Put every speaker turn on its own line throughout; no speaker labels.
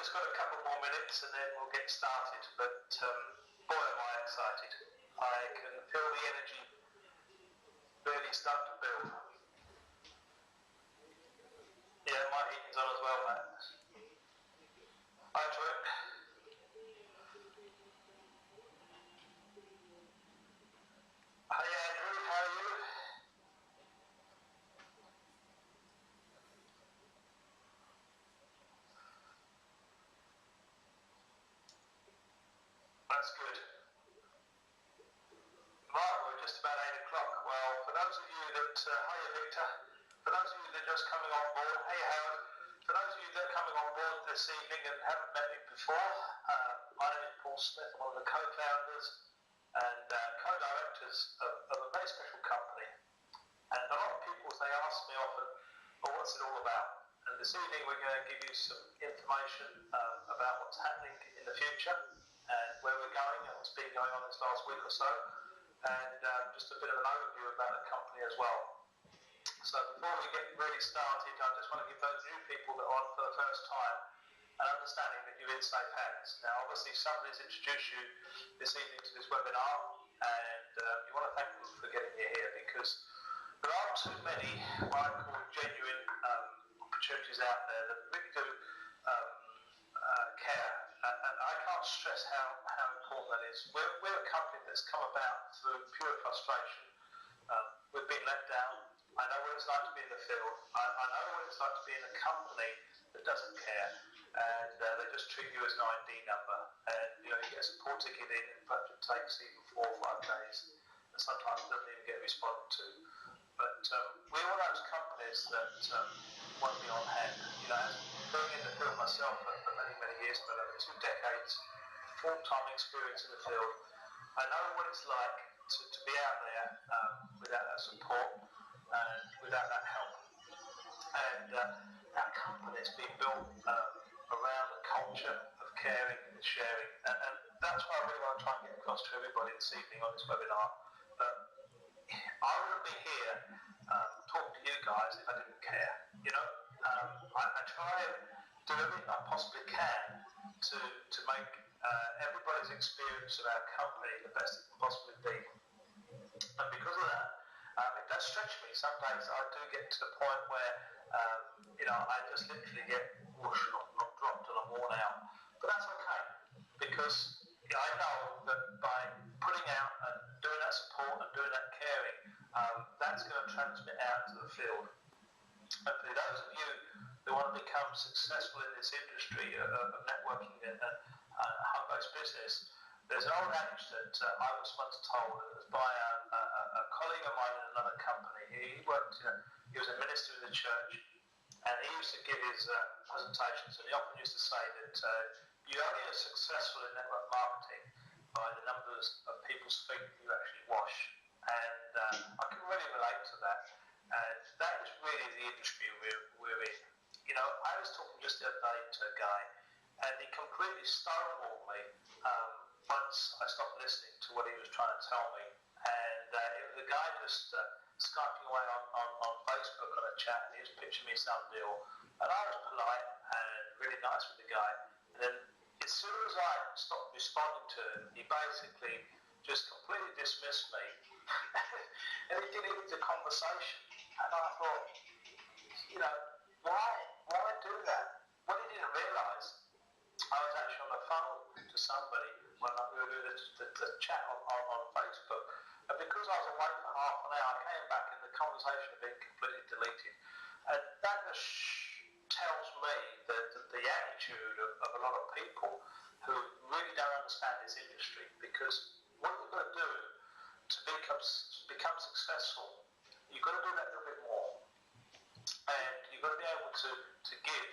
just got a couple more minutes and then we'll get started. But boy, am I excited. I can feel the energy really start to build. Yeah, my heating's on as well, Matt. Hi, Troy. Hi, Andrew. How are you? That's good. Right, we're just about 8 o'clock. Well, for those of you that, hiya Victor, for those of you that are just coming on board, hey Howard, for those of you that are coming on board this evening and haven't met me before, my name is Paul Smith, I'm one of the co-founders and co-directors of a very special company. And a lot of people, they ask me often, well, what's it all about? And this evening we're going to give you some information about what's happening in the future and where we're going and what's been going on this last week or so, and just a bit of an overview about the company as well. So before we get really started, I just want to give those new people that are on for the first time an understanding that you're in safe hands. Now obviously somebody's introduced you this evening to this webinar, and you want to thank them for getting you here, because there aren't too many what I call genuine opportunities out there that really do care, and I can't stress how important that is. We're a company that's come about through pure frustration. We've been let down. I know what it's like to be in the field. I know what it's like to be in a company that doesn't care, and they just treat you as an ID number, and you get a support ticket in, and perhaps it takes even 4 or 5 days, and sometimes it doesn't even get responded to. But we're one of those companies that want to be on hand. Being in the field myself for many, many years, but over 2 decades, full-time experience in the field, I know what it's like to be out there without that support and without that help. And that company's been built around a culture of caring and sharing, and that's what I really want to try and get across to everybody this evening on this webinar. I wouldn't be here talking to you guys if I didn't care. I try and do everything I possibly can to make everybody's experience of our company the best it can possibly be. And because of that, it does stretch me. Some days I do get to the point where I just literally get whoosh, I'm dropped and I'm worn out. But that's okay, because I know that by putting out and doing that support and doing that caring, that's going to transmit out to the field. And for those of you who want to become successful in this industry of networking and home-based business, there's an old adage that I was once told. It was by a colleague of mine in another company. He was a minister in the church, and he used to give his presentations, and he often used to say that you only are successful in network marketing by the numbers of people's feet you actually wash. And I can really relate to that. And that is really the industry we're in. I was talking just the other day to a guy, and he completely stonewalled me once I stopped listening to what he was trying to tell me. And it was a guy just Skyping away on Facebook on a chat, and he was pitching me some deal. And I was polite and really nice with the guy. And then as soon as I stopped responding to him, he basically just completely dismissed me. And he didn't even the conversation. And I thought, why do that? What he didn't realise, I was actually on the phone to somebody when we were doing the chat on Facebook. And because I was away for half an hour, I came back and the conversation had been completely deleted. And that just tells me that the attitude of a lot of people who really don't understand this industry, because what you've got to do to become successful, you've got to do that a little bit more. And you've got to be able to give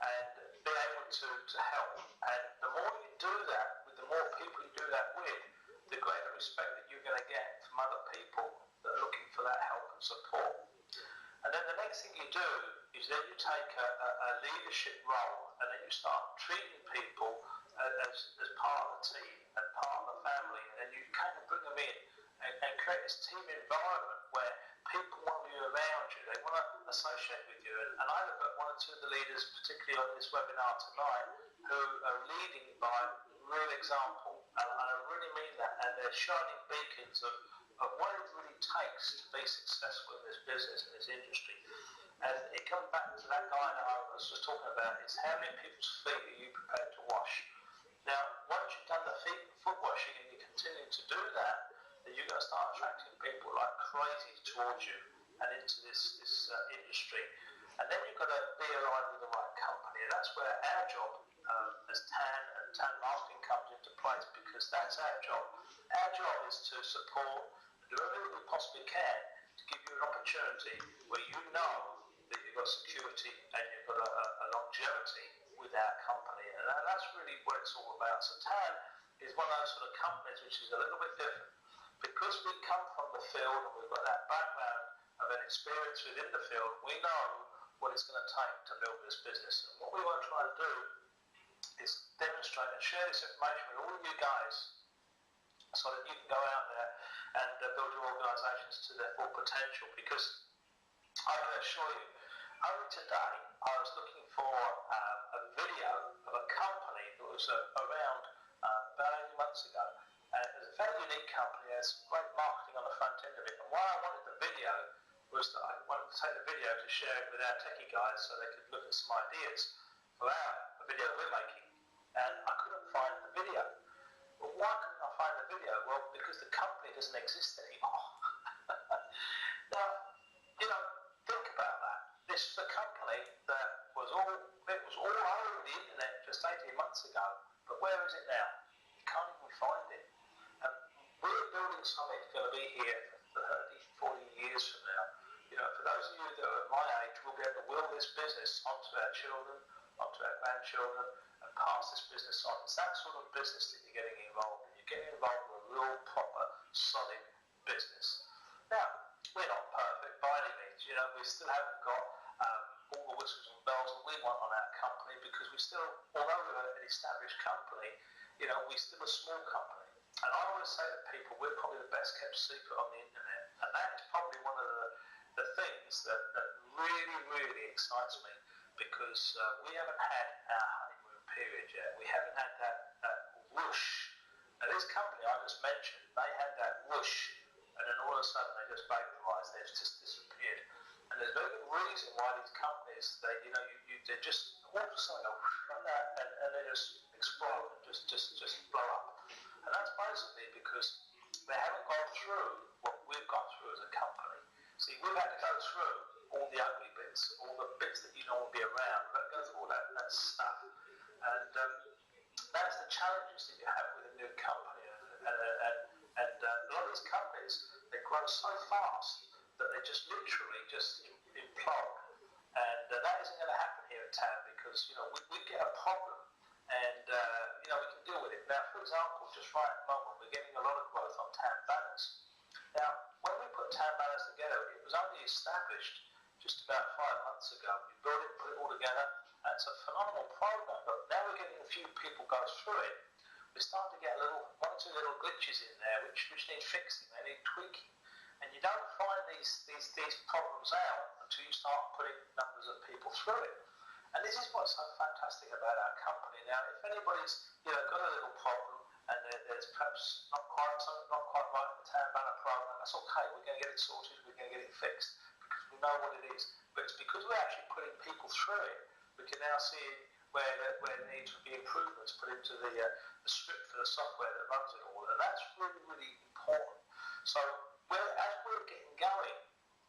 and be able to help. And the more you do that, with the more people you do that with, the greater respect that you're going to get from other people that are looking for that help and support. And then the next thing you do is then you take a leadership role, and then you start treating people as part of the team and part of the family, and you kind of bring them in and create this team environment where people want you around you. They want to associate with you. And I look at one or two of the leaders, particularly on this webinar tonight, who are leading by real example. And I really mean that. And they're shining beacons of what it really takes to be successful in this business, in this industry. And it comes back to that guy that I was just talking about. It's how many people's feet are you prepared to wash? Now, once you've done the foot washing and you continue to do that, then you're going to start attracting people like crazy towards you and into this industry. And then you've got to be aligned with the right company. And that's where our job as TAN and TAN marketing comes into place, because that's our job. Our job is to support and do everything we possibly can to give you an opportunity where you know that you've got security and you've got a longevity with our company. And that's really what it's all about. So TAN is one of those sort of companies which is a little bit different. Because we come from the field and we've got that background of an experience within the field, we know what it's going to take to build this business. And what we want to try to do is demonstrate and share this information with all of you guys so that you can go out there and build your organisations to their full potential. Because I can assure you, only today I was looking for a video of a company that was around about 8 months ago. And it was a very unique company. It has great marketing on the front end of it. And why I wanted the video was that I wanted to take the video to share it with our techie guys so they could look at some ideas for the video that we're making. And I couldn't find the video. Well, why couldn't I find the video? Well, because the company doesn't exist anymore. Now, think about that. This is a company that was all over the internet just 18 months ago. But where is it now? You can't even find it. We're building something that's going to be here for 30, 40 years from now. For those of you that are my age, we'll be able to will this business onto our children, onto our grandchildren, and pass this business on. It's that sort of business that you're getting involved in. You're getting involved with a real, proper, solid business. Now, we're not perfect by any means. We still haven't got all the whistles and bells that we want on our company, because although we're an established company, we're still a small company. And I always say to people, we're probably the best kept secret on the internet. And that is probably one of the things that really, really excites me, because we haven't had our honeymoon period yet. We haven't had that whoosh. Now, this company I just mentioned, they had that whoosh, and then all of a sudden they just vaporized. They've just disappeared. And there's no good reason why these companies, they just all of a sudden go like that, and they just explode and just blow up. And that's basically because they haven't gone through what we've gone through as a company. See, we've had to go through all the ugly bits, all the bits that you don't want to be around. We've got to go through all that stuff. And that's the challenges that you have with a new company. And a lot of these companies, they grow so fast that they just literally implode. And that isn't going to happen here at TAN, because we get a problem. And, we can deal with it. Now, for example, just right at the moment, we're getting a lot of growth on TAN banners. Now, when we put TAN banners together, it was only established just about 5 months ago. We built it, put it all together, and it's a phenomenal program. But now we're getting a few people go through it. We're starting to get one or two little glitches in there which need fixing, they need tweaking. And you don't find these problems out until you start putting numbers of people through it. And this is what's so fantastic about our company. Now, if anybody's got a little problem and there's perhaps not quite right in the TAN banner program, that's okay. We're going to get it sorted. We're going to get it fixed, because we know what it is. But it's because we're actually putting people through it, we can now see where there needs to be improvements put into the script for the software that runs it all. And that's really, really important. So as we're getting going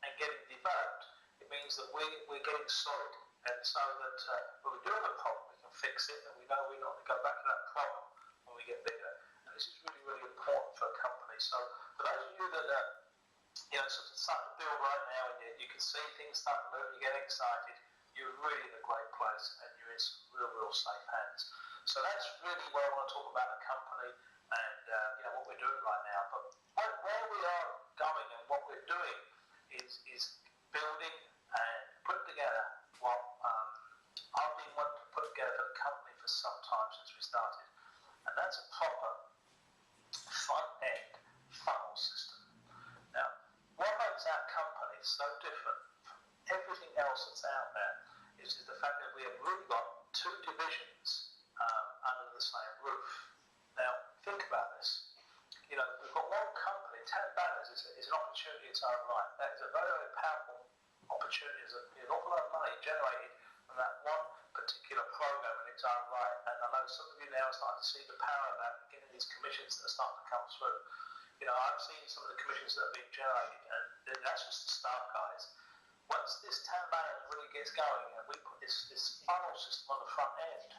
and getting developed, it means that we're getting solid. And so that when we do have a problem, we can fix it, and we know we're not going to go back to that problem when we get bigger. And this is really, really important for a company. So for those of you that sort of start to build right now, and you can see things start to move, you're getting excited, you're really in a great place, and you're in some real, real safe hands. So that's really what I want to talk about the company and what we're doing right now. But where we are going and what we're doing is building and putting together what I've been wanting to put together for the company for some time since we started. And that's a proper front-end funnel system. Now, what makes our company two divisions under the same roof. Now, think about this. You know, we've got one company, 10 banners is an opportunity in its own right. That is a very, very powerful opportunity. There's an awful lot of money generated from that one particular program in its own right. And I know some of you now are starting to see the power of that, getting these commissions that are starting to come through. You know, I've seen some of the commissions that are being generated, and that's just the start, guys. Once this 10 banners really gets going, and we put this funnel system on the front end,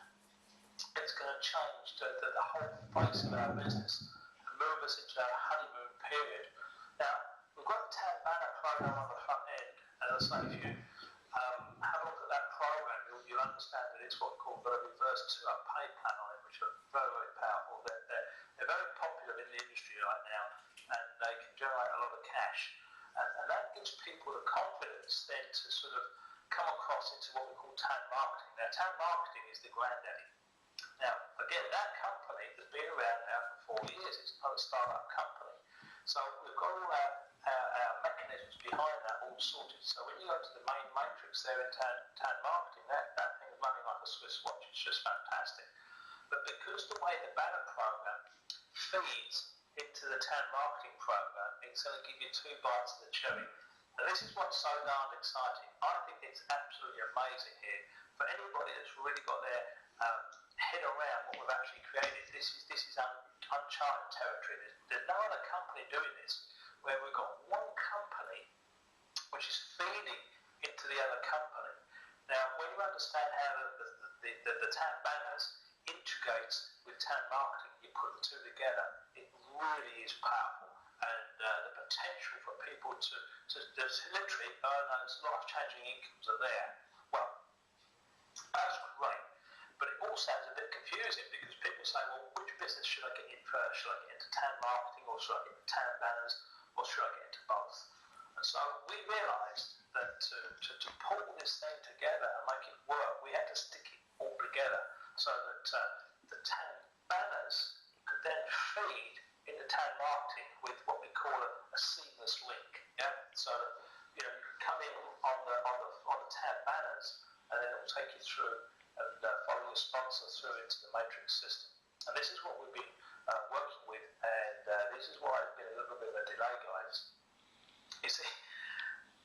it's going to change the whole face of our business and move us into our honeymoon period. Now, we've got the 10 banner program on the front end, and as I say, if you have a look at that program, you'll understand that it's what we call the reverse two-up pay plan on it, which are very, very powerful. They're very popular in the industry right now, and they can generate a lot of cash. And that gives people the confidence then to sort of come across into what we call TAN marketing. Now, TAN marketing is the granddaddy. Now, again, that company has been around now for 4 years. It's not a startup company. So we've got all our mechanisms behind that all sorted. So when you go to the main matrix there in TAN marketing, that thing is running like a Swiss watch. It's just fantastic. But because the way the banner program feeds into the TAN marketing program, it's going to give you 2 bites of the cherry. And this is what's so darn exciting. I think it's absolutely amazing here. For anybody that's really got their head around what we've actually created, this is uncharted territory. There's no other company doing this, where we've got one company which is feeding into the other company. Now, when you understand how the TAN banners integrate with TAN marketing, you put the two together, it really is powerful. And the potential for people to literally earn those life-changing incomes are there. Well, that's great. But it all sounds a bit confusing, because people say, well, which business should I get in first? Should I get into TAN marketing, or should I get into TAN banners, or should I get into both? And so we realised that to pull this thing together and make it work, we had to stick it all together so that the TAN banners could then feed into TAN marketing with what we call a seamless link. Yeah, so that, you know, you can come in on the TAN banners, and then it will take you through and follow your sponsor through into the matrix system. And this is what we've been working with, and this is why it's been a little bit of a delay, guys. You see,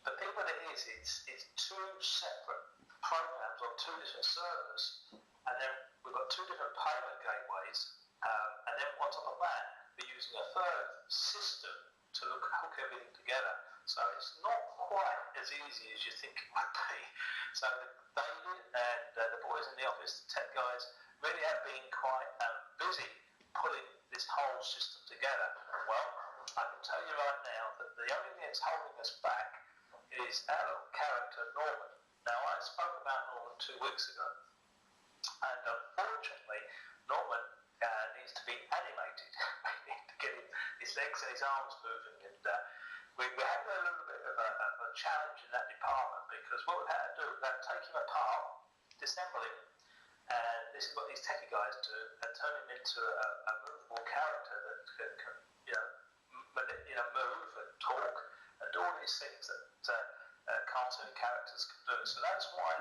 the thing with it is, it's 2 separate programs on 2 different servers, and then we've got 2 different payment gateways, and then on top of that, we're using a 3rd system to hook everything together. So it's not quite as easy as you think it might be. So David and the boys in the office, the tech guys, really have been quite busy pulling this whole system together. Well, I can tell you right now that the only thing that's holding us back is our little character, Norman. Now, I spoke about Norman 2 weeks ago, and unfortunately, Norman needs to be animated. We need to get his legs and his arms moving, and we're having a little bit of a challenge in that department, because what we've had to do is take him apart, disassemble him, and this is what these techie guys do, and turn him into a movable character that can move and talk and do all these things that cartoon characters can do. So that's why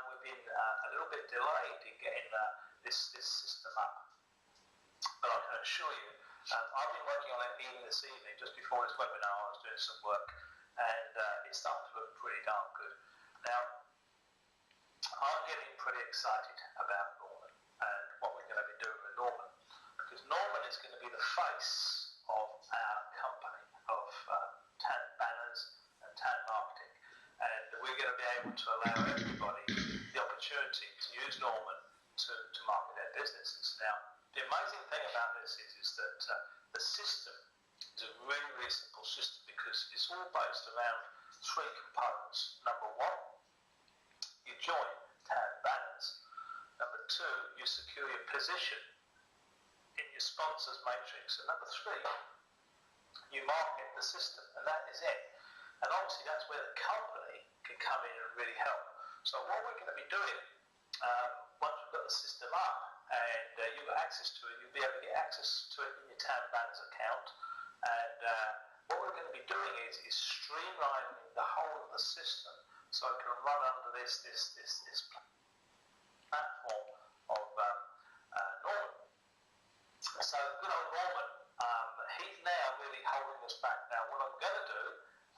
we've been a little bit delayed in getting this system up. But I can assure you, I've been working on it even this evening. Just before this webinar, I was doing some work, and it's starting to look pretty darn good. Now, I'm getting pretty excited about Norman and what we're going to be doing with Norman, because Norman is going to be the face of our company, of TAN banners and TAN marketing, and we're going to be able to allow everybody the opportunity to use Norman to market their businesses. Now, the amazing thing about this is that the system is a really, really simple system, because it's all based around 3 components. Number 1, you join TAN banners. Number 2, you secure your position in your sponsors matrix. And number 3, you market the system, and that is it. And obviously that's where the company can come in and really help. So what we're going to be doing, once we've got the system up and you've got access to it, you'll be able to get access to it in your TAN banners account. And what we're going to be doing is streamlining the whole of the system so it can run under this plan. platform of Norman. So good old Norman, he's now really holding us back. Now what I'm going to do,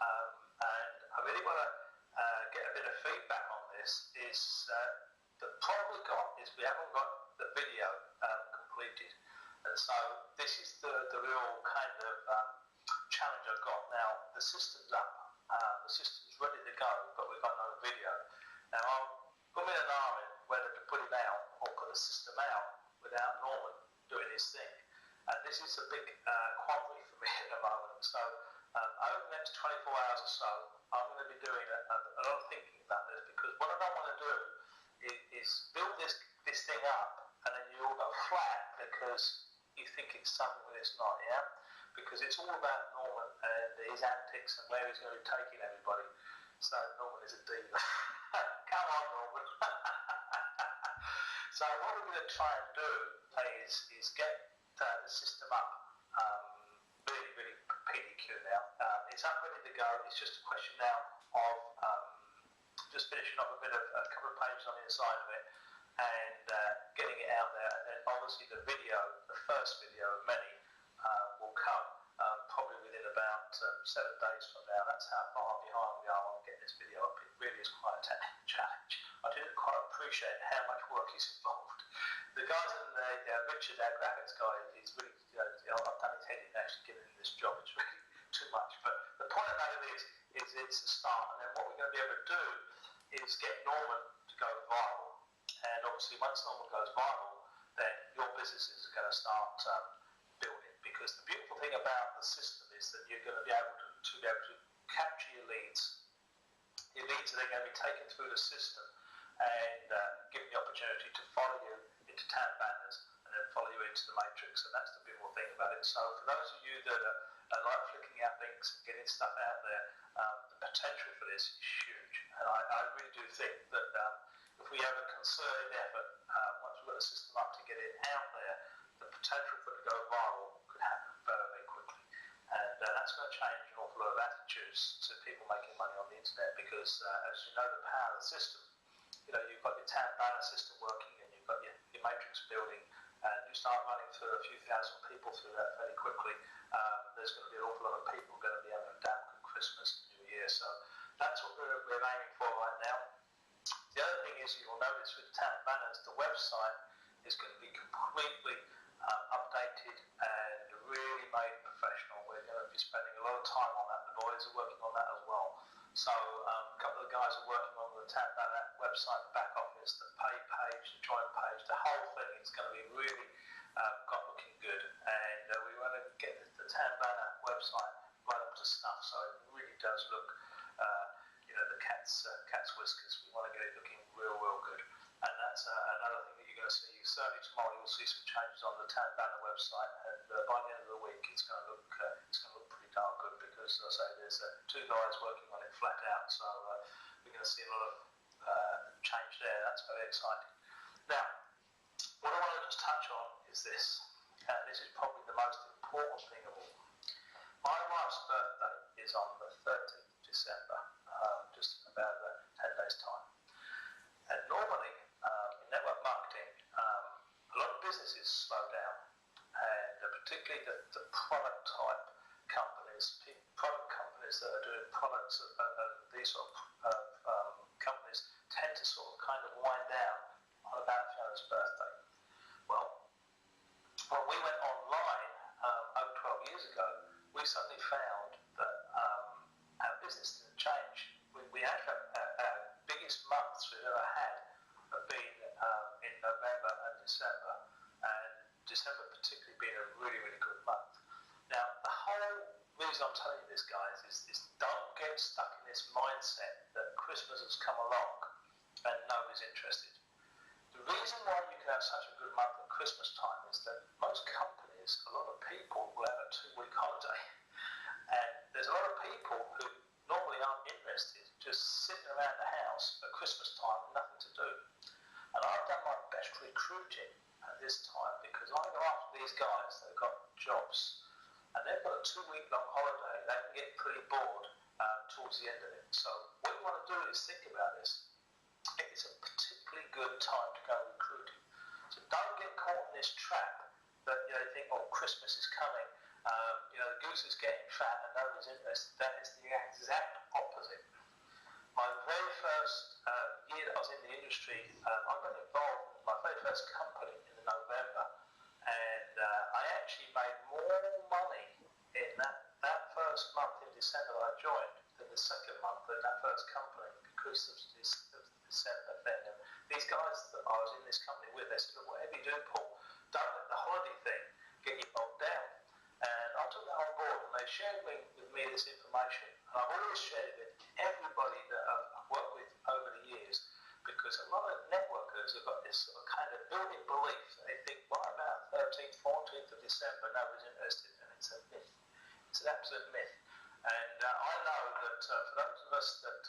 and I really want to get a bit of feedback on this, is the problem we've got is we haven't got the video completed. And so this is the real kind of challenge I've got. Now the system's up, the system's ready to go, but we've got no video. Now I'm putting an arm in whether to put it out or put the system out without Norman doing his thing. And this is a big quandary for me at the moment. So over the next 24 hours or so, I'm going to be doing a lot of thinking about this, because what I don't want to do is build this thing up and then you all go flat because you think it's something when it's not, yeah? Because it's all about Norman and his antics and where he's going to be taking everybody. So Norman is a diva. Come on, Norman. So what we're going to try and do is get the system up really PDQ now. It's up, ready to go. It's just a question now of just finishing up a couple of pages on the inside of it and getting it out there. And then obviously the video, the first video of many, will come probably within about 7 days from now. That's how far behind we are on getting this video up. It really is quite a technical challenge. I didn't quite appreciate how much work is involved. The guys in there, Richard, our graphics guy, he's really, I've done his head in actually giving him this job. It's really too much. But the point about it is it's a start. And then what we're going to be able to do is get Norman to go viral. And obviously once Norman goes viral, then your businesses are going to start building. Because the beautiful thing about the system is that you're going to be able to capture your leads. Your leads are then going to be taken through the system and given the opportunity to follow you into town banners and then follow you into the matrix. And that's the beautiful thing about it. So for those of you that are like flicking out links and getting stuff out there, the potential for this is huge. And I really do think that if we have a concerted effort, once we've got the system up to get it out there, the potential for it to go viral could happen very quickly. And that's going to change an awful lot of attitudes to people making money on the internet, because as you know, the power of the system, you've got your town banner system working and you've got your matrix building, and you start running through a few thousand people through that fairly quickly. There's going to be an awful lot of people going to be having a damn good Christmas and New Year. So that's what we're aiming for right now. The other thing is, you'll notice with town banners, the website is going to be completely updated and really made professional. We're going to be spending a lot of time on that. The boys are working on that as well. So a couple of the guys are working on the town banner website, the back office, the pay page, the join page, the whole thing is going to be really got looking good. And we want to get the town banner website right up to snuff, so it really does look, the cat's whiskers. We want to get it looking real good. And that's another thing that you're going to see. Certainly tomorrow you'll see some changes on the town banner website, and by the end of the week it's going to look pretty darn good, because as I say, there's 2 guys working on it flat out. So we're going to see a lot of change there. That's very exciting. Now, what I want to just touch on is this, and this is probably the most important thing of all. My wife's birthday is on the 13th of December, just about 10 days time. And normally, in network marketing, a lot of businesses slow down, and particularly the product type companies, product companies that are doing products, these sort of companies tend to sort of kind of wind down on about Fiona's birthday. Well, when we went online over 12 years ago, we suddenly found that our business didn't change. We actually, our biggest months we've ever had have been in November and December, and December particularly being a really good month. Now, the whole reason I'm telling you this, guys, is don't get stuck in this mindset that Christmas has come along and nobody's interested. The reason why you can have such a good month at Christmas time is that most companies, a lot of people will have a 2-week holiday. And there's a lot of people who normally aren't interested, just sitting around the house at Christmas time with nothing to do. And I've done my best recruiting at this time, because I go after these guys that have got jobs and they've got a 2-week-long holiday. They can get pretty bored towards the end of it. So what you want to do is think about this. it's a particularly good time to go recruiting. So don't get caught in this trap that you think, oh, Christmas is coming, the goose is getting fat and nobody's interested. That is the exact opposite. My very first year that I was in the industry, I got involved in my very first company in November, and I actually made more money in that first month in December that I joined than the second month in that first company because of this December thing. And these guys that I was in this company with, they said, whatever you do, Paul, don't let the holiday thing get you bogged down. And I took that on board, and they shared with me this information. And I've always shared it with everybody that I've worked with over the years, because a lot of networkers have got this sort of kind of building belief. They think, well, about 13th, 14th of December, nobody's interested, and it's a myth. It's an absolute myth. And I know that for those of us that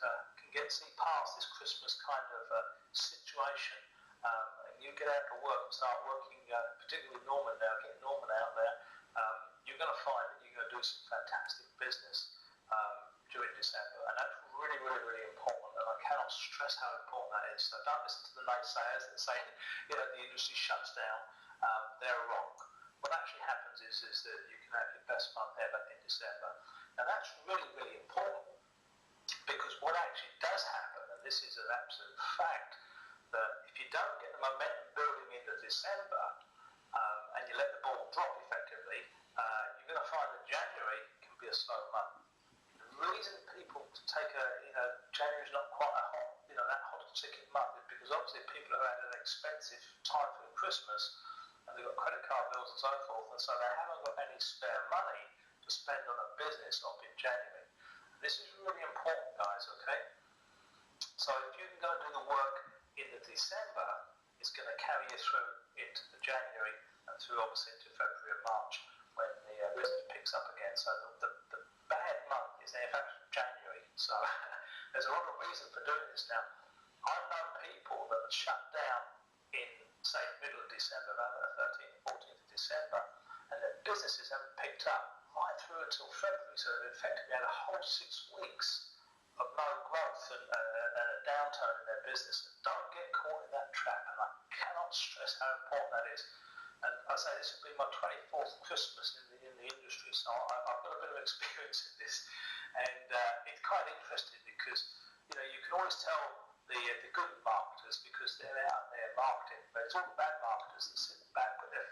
can see past this Christmas kind of situation, and you get out to work and start working, particularly Norman now, getting Norman out there, you're going to find that you're going to do some fantastic business during December, and that's really, really, really important, and I cannot stress how important that is. So don't listen to the naysayers that say, the industry shuts down. They're wrong. What actually happens is that you can have your best month ever in December, and that's really, really important, because what actually does happen, and this is an absolute fact, that if you don't get the momentum building into December, and you let the ball drop effectively, you're going to find that January can be a slow month. The reason people take January's not quite a hot, that hot ticket month is because obviously people are at an expensive time for Christmas, and they've got credit card bills and so forth, and so they haven't got any spare money to spend on a business up in January. And this is really important, guys, okay? So if you can go and do the work in the December, it's going to carry you through into the January and through obviously into February and March when the business picks up again. So the bad month is in fact January. So there's a lot of reason for doing this now. I've known people that have shut down in, say, middle of December, around the 13th, 14th of December, and their businesses haven't picked up right through until February. So they've effectively had a whole 6 weeks of no growth and a downturn in their business. Don't get caught in that trap, and I cannot stress how important that is. And I say this will be my 24th Christmas in the industry, so I've got a bit of experience in this, and it's quite interesting because you can always tell the good marketers because they're out there marketing, but it's all the bad marketers that sit back, put their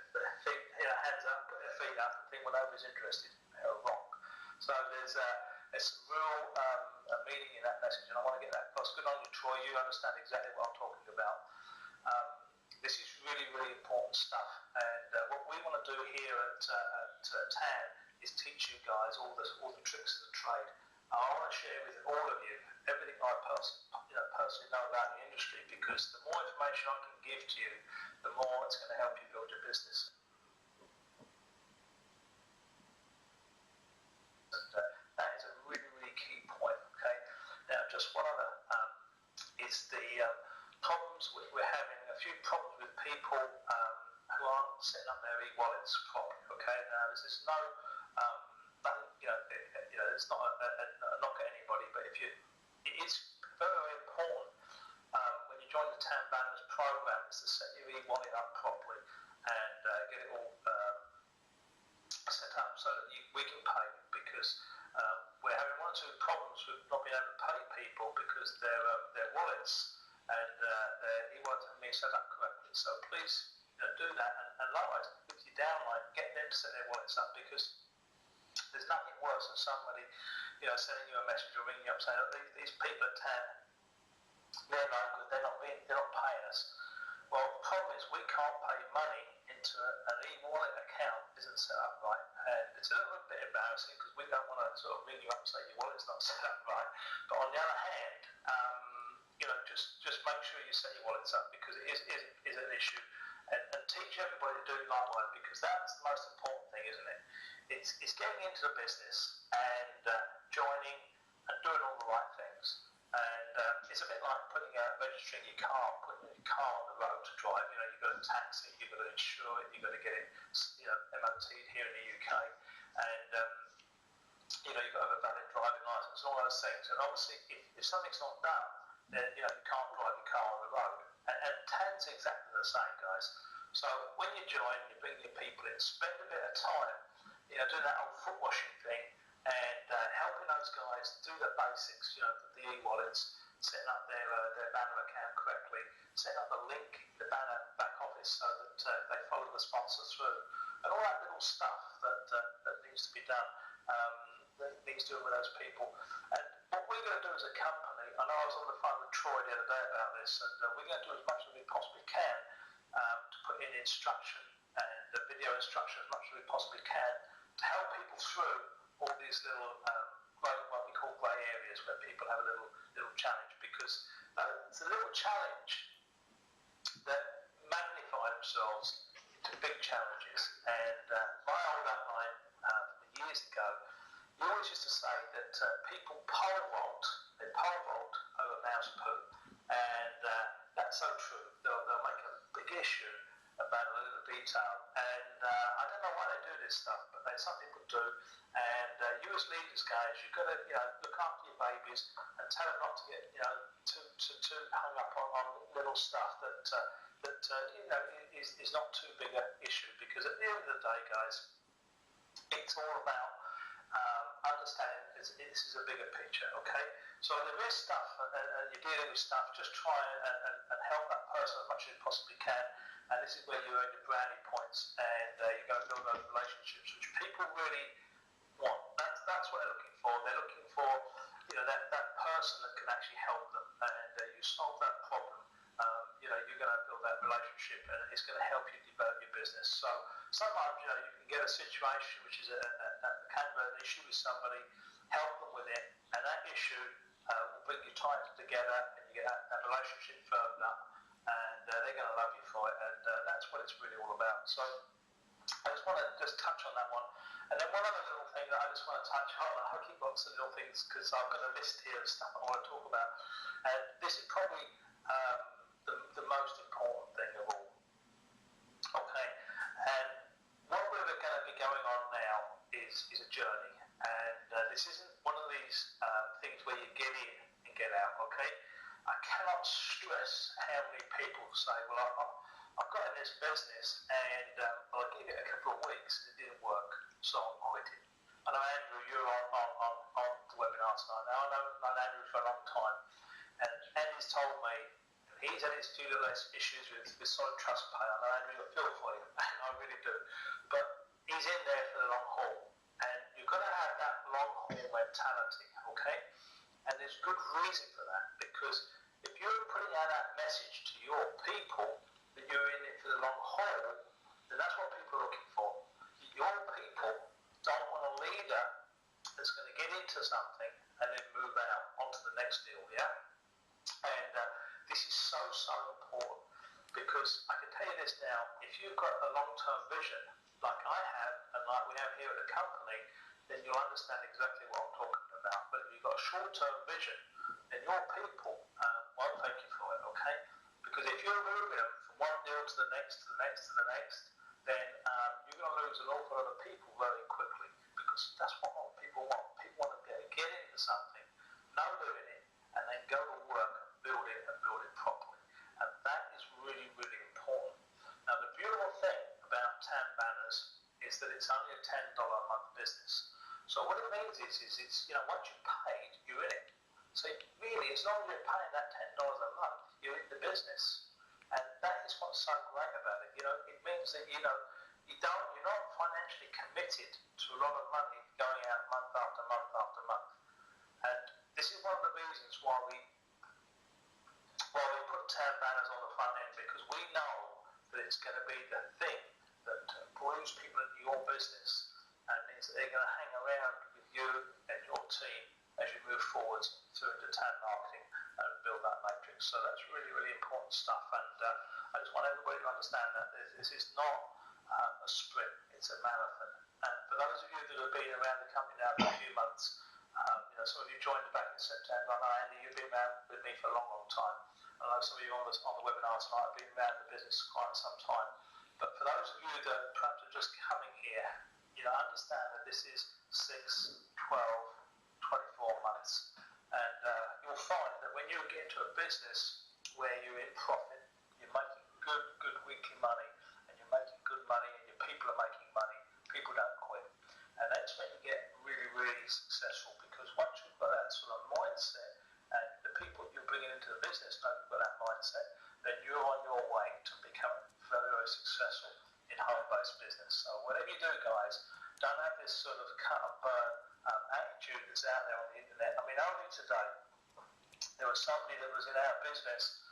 feet, hands up, put their feet up, and think, well, nobody's interested. They're wrong. So there's some real meaning in that message, and I want to get that across. Good on you, Troy. You understand exactly what I'm talking about. This is really, really important stuff, and what we want to do here at TAN is teach you guys all the tricks of the trade. I want to share with all of you everything I personally know about the industry, because the more information I can give to you, the more it's going to help you build your business. And that is a really, really key point. Okay. Now, just one other is the problems we're having. A few problems with people who aren't setting up their e-wallets properly. Okay. Now, this is no, it's not a knock at anybody, but it is very, very important when you join the TAN Banners program is to set your e-wallet up properly and get it all set up so that we can pay you, because we're having one or two problems with not being able to pay people because their wallets and their e-wallets haven't been set up correctly. So please do that, and likewise with your downline, get them to set their wallets up, because there's nothing worse than somebody sending you a message or ringing you up saying, oh, these people at TAN, they're no good, they're not paying us. Well, the problem is we can't pay money into an e-wallet account isn't set up right, and it's a little bit embarrassing because we don't want to sort of ring you up and say your wallet's not set up right. But on the other hand, just make sure you set your wallets up, because it is an issue, and teach everybody to do likewise, because that's the most important thing, isn't it? It's getting into the business and joining and doing all the right things. And it's a bit like registering your car, putting your car on the road to drive. You've got to tax it, you've got to insure it, you've got to get it MOT'd here in the UK, and you've got to have a valid driving licence, all those things. And obviously, if something's not done, then you can't drive your car the same, guys. So when you join, you bring your people in, spend a bit of time, doing that old foot washing thing and helping those guys do the basics, the e-wallets, setting up their banner account correctly, setting up the link, the banner back office so that they follow the sponsor through, and all that little stuff that needs to be done, that needs doing with those people. And what we're going to do as a company, I know I was on the phone with Troy the other day about this, and we're going to do as much as we possibly can to put in instruction and video instruction as much as we possibly can to help people through all these little what we call grey areas where people have a little challenge, because it's a little challenge that magnify themselves into big challenges. And my old upline from years ago, he always used to say that people pole vault over mouse poo, and that's so true. They'll make a big issue about a little detail, and I don't know why they do this stuff, but some people do. And you as leaders, guys, you've got to look after your babies and tell them not to get too hung up on little stuff that is not too big an issue, because at the end of the day, guys, it's all about understanding this is a bigger picture, okay? So there is stuff, and you're dealing with stuff, just try and help that person as much as you possibly can. And this is where you earn your brownie points, and you go and build those relationships, which people really want. That's what they're looking for. They're looking for that person that can actually help them, and you solve that problem. You're going to build that relationship, and it's going to help you develop your business. So sometimes you can get a situation which is kind of an issue with somebody, help them with it, and that issue will bring you tighter together, and you get that relationship firmed up, and they're going to love you for it, and that's what it's really all about. So I just want to touch on that one. And then one other little thing that I just want to touch on, I keep lots of little things because I've got a list here of stuff I want to talk about, and this is probably the most important thing of all. Okay, and what we're going to be going on now is a journey, and this isn't one of these things where you get in and get out. Okay, I cannot stress how many people say, well, I've got in this business and I'll give it a couple of weeks, it didn't work, so I'm quitting. I know, Andrew, you're on the webinar tonight now. I know Andrew for a long time, and Andy's told me he's had his few little issues with solid trust pay. I know, Andrew, I feel for you, I really do, but he's in there for the long haul, and you've got to have that long haul mentality, okay? And there's good reason for that, because if you're putting out that message to your people that you're in it for the long haul, then that's what people are looking for. Your people don't want a leader that's going to get into something and then move out onto the next deal, yeah? And this is so important, because I can tell you this now, if you've got a long-term vision, like I have, and like we have here at the company, then you'll understand exactly what I'm talking about. But if you've got a short-term vision, then your people won't thank you for it, okay? Because if you're moving them from one deal to the next, to the next, to the next, then you're going to lose an awful lot of people very quickly, because that's what people want. People want to be able to get into something, know they're in it, and then go to work and build it properly. And that is really, really important. Now, the beautiful thing about TAM banners is that it's only a $10 a month business. So what it means is it's, once you've paid, you're in it. So really, as long as you're paying that $10 a month, you're in the business. And that is what's so great about it. It means that, you're not financially committed to a lot of money going out month after month after month. And this is one of the reasons why we put TAM banners on the front end, because we know that it's going to be the thing that brings people into your business, and means that they're going to hang around with you and your team as you move forwards through into TAM marketing and build that matrix. So that's really, really important stuff, and I just want everybody to understand that this is not a sprint, it's a marathon. And for those of you that have been around the company now for a few months, some of you joined back in September. I know, Andy, you've been around with me for a long, long time. I know some of you on the webinar tonight have been around the business quite some time. But for those of you that perhaps are just coming here, understand that this is 6, 12, 24 months. And you'll find that when you get into a business where you're in profit, you're making good weekly money, and you're making good money, and your people are making money, people don't quit. And that's when you get really, really successful, because once you've got that sort of mindset, and the people you're bringing into the business know you've got that mindset, then you're on your way to becoming very, very successful in home-based business. So whatever you do, guys, don't have this sort of cut and burn attitude that's out there on the internet. I mean, only today, there was somebody that was in our business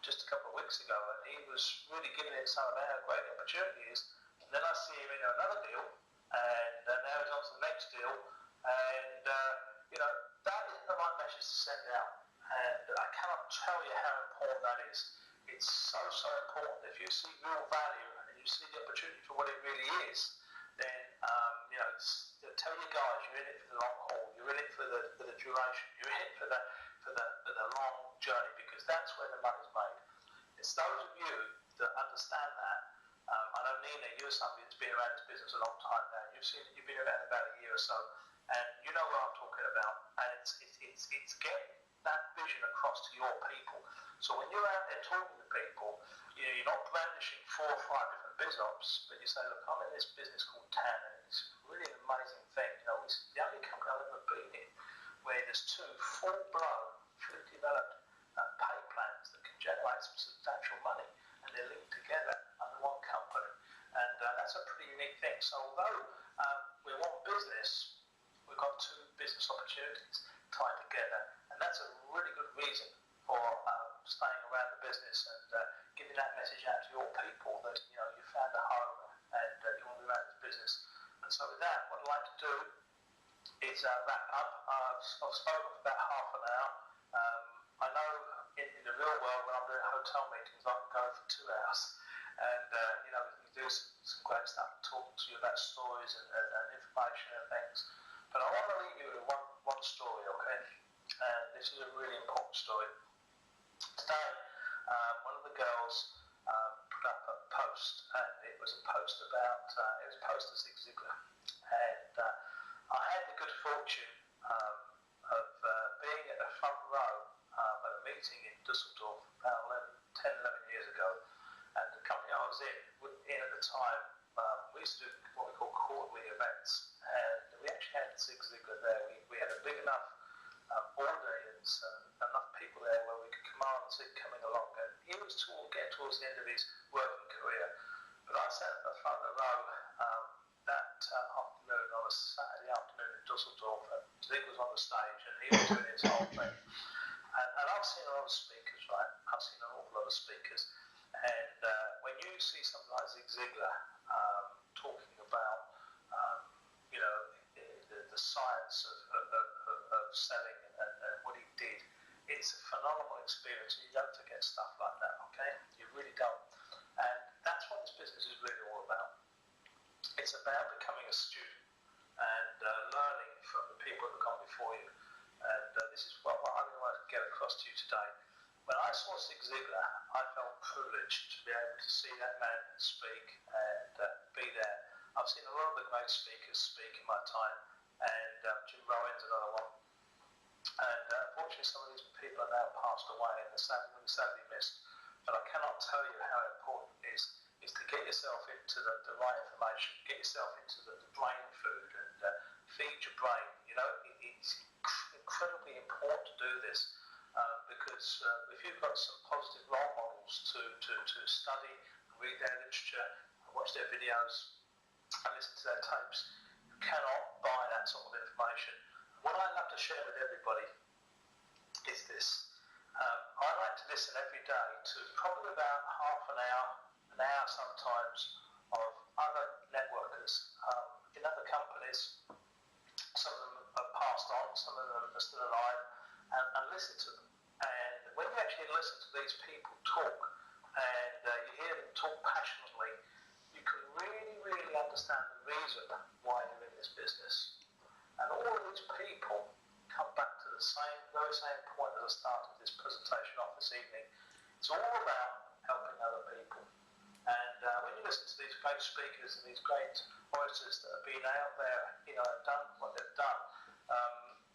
just a couple of weeks ago, and he was really giving it some of our great opportunities. And then I see him in another deal, and now he's on to the next deal, and that isn't the right message to send out. And I cannot tell you how important that is. It's so important. If you see real value and you see the opportunity for what it really is, then tell your guys you're in it for the long haul. You're in it for the duration. You're in it for the long journey, because that's where the money's made. It's those of you that understand that. I know, Nina, you're somebody that's been around this business a long time now. You've been around about a year or so, and you know what I'm talking about. And it's getting that vision across to your people. So when you're out there talking to people, you're not brandishing 4 or 5 different biz ops, but you say, look, I'm in this business called TAN, and it's really an amazing thing. It's the only company I've ever been in where there's 2 full-blown, fully developed pay plans that can generate some substantial money, and they're linked together under one company. And that's a pretty unique thing. So although we're one business, we've got 2 business opportunities tied together, and that's a really good reason for staying around the business and giving that message out to your people that you found a home and you want to be around this business. And so with that, what I'd like to do is wrap up. I've spoken for about half an hour. I know in the real world, when I'm doing hotel meetings, I can go for 2 hours, and we can do some great stuff, talking to you about stories and information and things. But I want to leave you with one story, okay? And this is a really important story. Today, one of the girls put up a post, and it was a post about, it was a post to Zig Ziglar. And I had the good fortune of being at the front row at a meeting in Dusseldorf about 10, 11 years ago. And the company I was in at the time, we used to do what we call quarterly events. And we actually had Zig Ziglar there. We had a big enough audience and enough people there where we could command Zig coming along. And he was getting towards the end of his working career. But I sat at the front of the row that afternoon, on a Saturday afternoon in Dusseldorf, and Zig was on the stage and he was doing his whole thing. And I've seen a lot of speakers, right? I've seen an awful lot of speakers. And when you see something like Zig Ziglar talking about, the science of selling and what he did, it's a phenomenal experience. You don't forget stuff like that, okay? You really don't. And that's what this business is really all about. It's about becoming a student and learning from the people that have gone before you. And this is what I really want to get across to you today. When I saw Zig Ziglar, I felt privileged to be able to see that man speak and be there. I've seen a lot of the great speakers speak in my time, and Jim Rowan's another one. And unfortunately, some of these people are now passed away and they're sadly missed. But I cannot tell you how important it is to get yourself into the right information, get yourself into the brain food, and feed your brain. It's incredibly important to do this. Because if you've got some positive role models to study, read their literature, watch their videos, and listen to their tapes, you cannot buy that sort of information. What I love to share with everybody is this. I like to listen every day to probably about half an hour sometimes, of other networkers in other companies. Some of them are passed on, some of them are still alive, and listen to them. And when you actually listen to these people talk, and you hear them talk passionately, you can really, really understand the reason why you're in this business. And all of these people come back to the very same point as I started this presentation off this evening. It's all about helping other people. And when you listen to these great speakers and these great orators that have been out there, and done what they've done,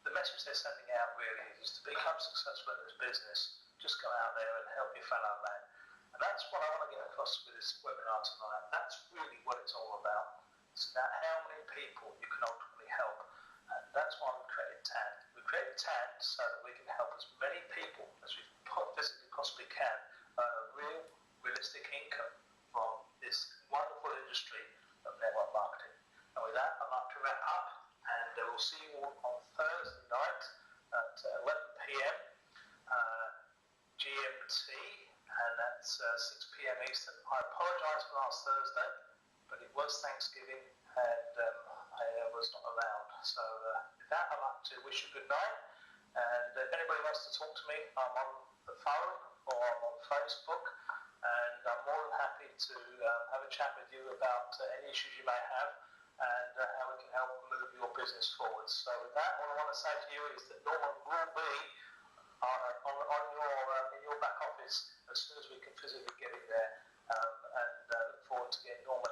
the message they're sending out really is to become successful in this business. Just go out there and help your fellow man. And that's what I want to get across with this webinar tonight. That's really what it's all about. It's about how many people you can ultimately help. And that's why we created TAN. We created TAN so that we can help as many people as we physically possibly can earn a real, realistic income from this wonderful industry of network marketing. And with that, I'd like to wrap up, and we'll see you all on Thursday night at 11 p.m. GMT, and that's 6 p.m. Eastern. I apologise for last Thursday, but it was Thanksgiving, and I was not around. So with that, I'd like to wish you good night. And if anybody wants to talk to me, I'm on the phone or I'm on Facebook, and I'm more than happy to have a chat with you about any issues you may have and how we can help move your business forward. So with that, what I want to say to you is that Norman will be in your back office as soon as we can physically get in there, and look forward to getting Norman